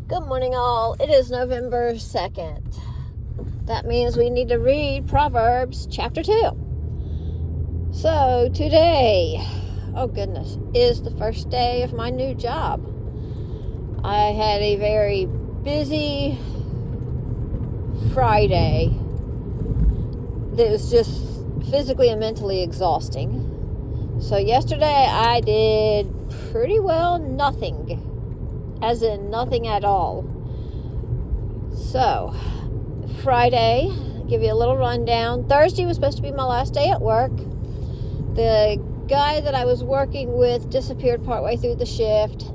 Good morning, all. It is November 2nd. That means we need to read Proverbs chapter 2. So, today, oh goodness, is the first day of my new job. I had a very busy Friday that was just physically and mentally exhausting. So, yesterday I did pretty well nothing. As in nothing at all. So, Friday, give you a little rundown. Thursday was supposed to be my last day at work. The guy that I was working with disappeared partway through the shift,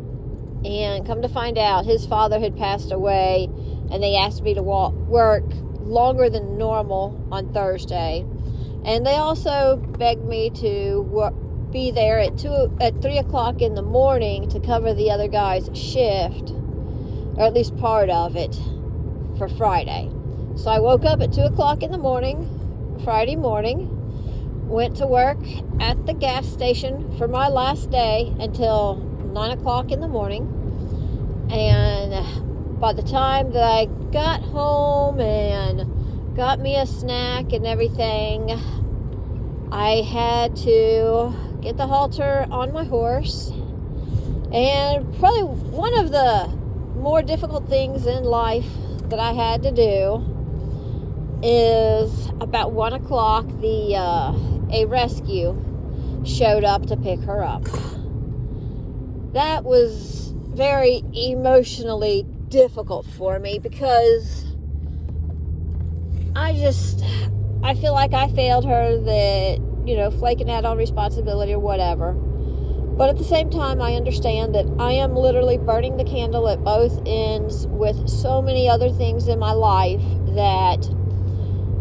and come to find out, his father had passed away, and they asked me to work longer than normal on Thursday. And they also begged me to be there at 3 o'clock in the morning to cover the other guy's shift, or at least part of it, for Friday. So I woke up at 2 o'clock in the morning, Friday morning, went to work at the gas station for my last day until 9 o'clock in the morning. And by the time that I got home and got me a snack and everything, I had to get the halter on my horse. And probably one of the more difficult things in life that I had to do is about 1 o'clock, a rescue showed up to pick her up. That was very emotionally difficult for me because I feel like I failed her, that, flaking out on responsibility or whatever. But at the same time, I understand that I am literally burning the candle at both ends with so many other things in my life, that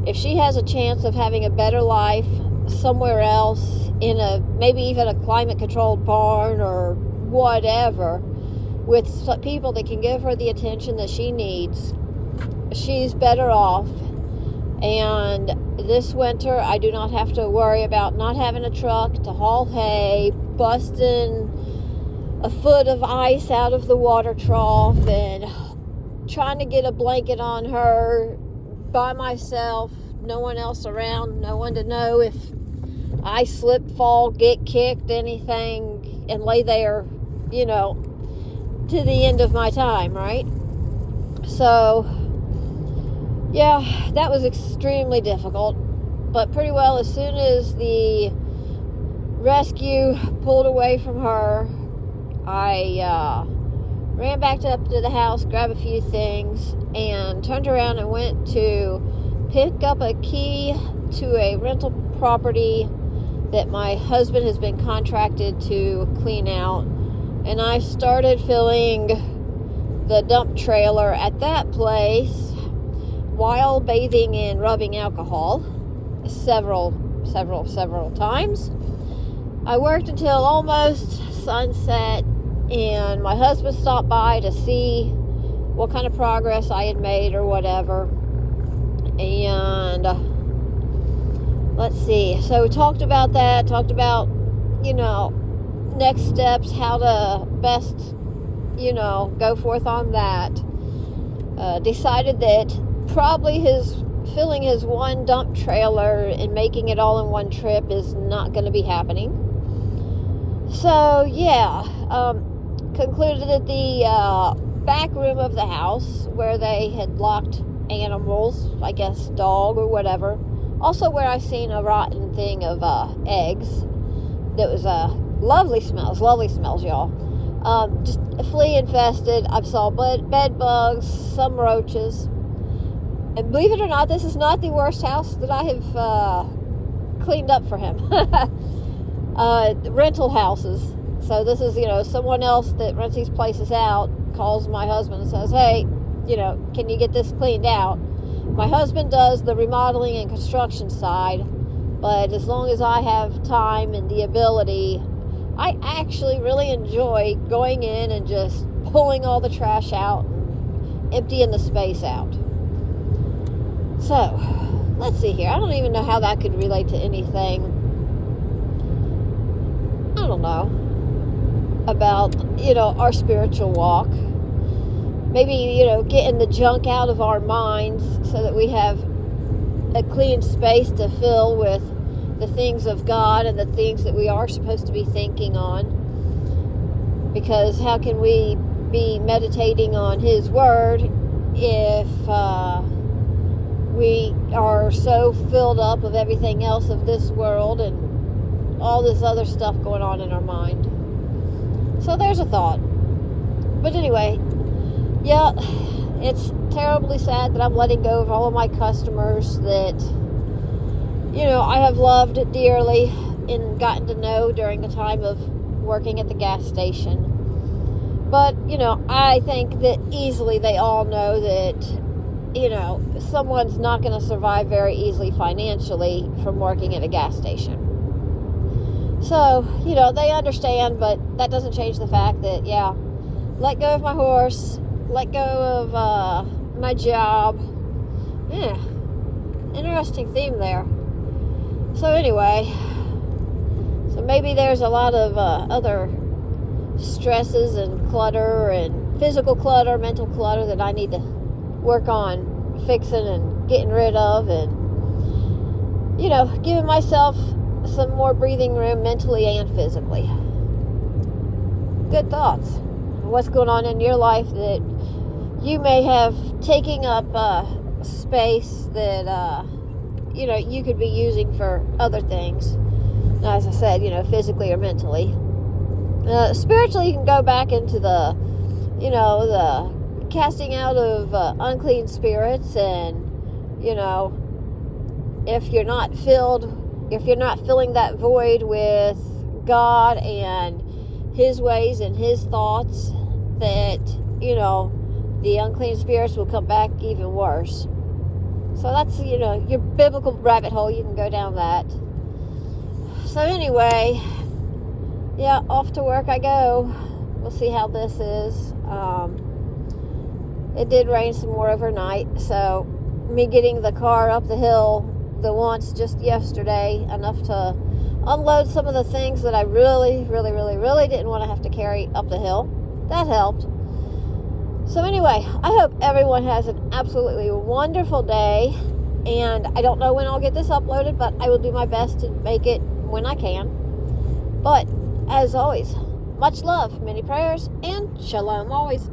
if she has a chance of having a better life somewhere else, in maybe even a climate-controlled barn or whatever, with people that can give her the attention that she needs, she's better off. And this winter, I do not have to worry about not having a truck to haul hay, busting a foot of ice out of the water trough, and trying to get a blanket on her by myself, no one else around, no one to know if I slip, fall, get kicked, anything, and lay there, to the end of my time, right? So, yeah, that was extremely difficult. But pretty well, as soon as the rescue pulled away from her, I ran back up to the house, grabbed a few things, and turned around and went to pick up a key to a rental property that my husband has been contracted to clean out. And I started filling the dump trailer at that place while bathing in rubbing alcohol several times. I worked until almost sunset, and my husband stopped by to see what kind of progress I had made or whatever. And let's see, so we talked about that, next steps, how to best, go forth on that. Decided that probably filling his one dump trailer and making it all in one trip is not going to be happening. So, yeah, concluded that the back room of the house, where they had locked animals, I guess dog or whatever, also where I seen a rotten thing of eggs that was lovely smells, y'all. Just flea infested. I saw bed bugs, some roaches. And believe it or not, this is not the worst house that I have cleaned up for him. Rental houses. So this is, someone else that rents these places out calls my husband and says, hey, can you get this cleaned out? My husband does the remodeling and construction side, but as long as I have time and the ability, I actually really enjoy going in and just pulling all the trash out and emptying the space out. So, let's see here. I don't even know how that could relate to anything. I don't know. About, our spiritual walk. maybe, getting the junk out of our minds so that we have a clean space to fill with the things of God and the things that we are supposed to be thinking on. Because how can we be meditating on His Word if we are so filled up of everything else of this world and all this other stuff going on in our mind? So there's a thought. But anyway, yeah, it's terribly sad that I'm letting go of all of my customers that, I have loved dearly and gotten to know during the time of working at the gas station. But, I think that easily they all know that, someone's not going to survive very easily financially from working at a gas station. So, they understand, but that doesn't change the fact that, yeah, let go of my horse, let go of my job. Yeah, interesting theme there. So anyway, maybe there's a lot of other stresses and clutter and physical clutter, mental clutter that I need to work on fixing and getting rid of, and giving myself some more breathing room mentally and physically. Good thoughts. What's going on in your life that you may have taking up space that you could be using for other things? As I said, physically or mentally. Spiritually, you can go back into the casting out of unclean spirits, and if you're not filling that void with God and His ways and His thoughts, that the unclean spirits will come back even worse. So that's your biblical rabbit hole. You can go down that. So anyway, yeah, off to work I go. We'll see how this is. It did rain some more overnight, so me getting the car up the hill the once just yesterday, enough to unload some of the things that I really, really, really, really didn't want to have to carry up the hill. That helped. So anyway, I hope everyone has an absolutely wonderful day, and I don't know when I'll get this uploaded, but I will do my best to make it when I can. But as always, much love, many prayers, and shalom always.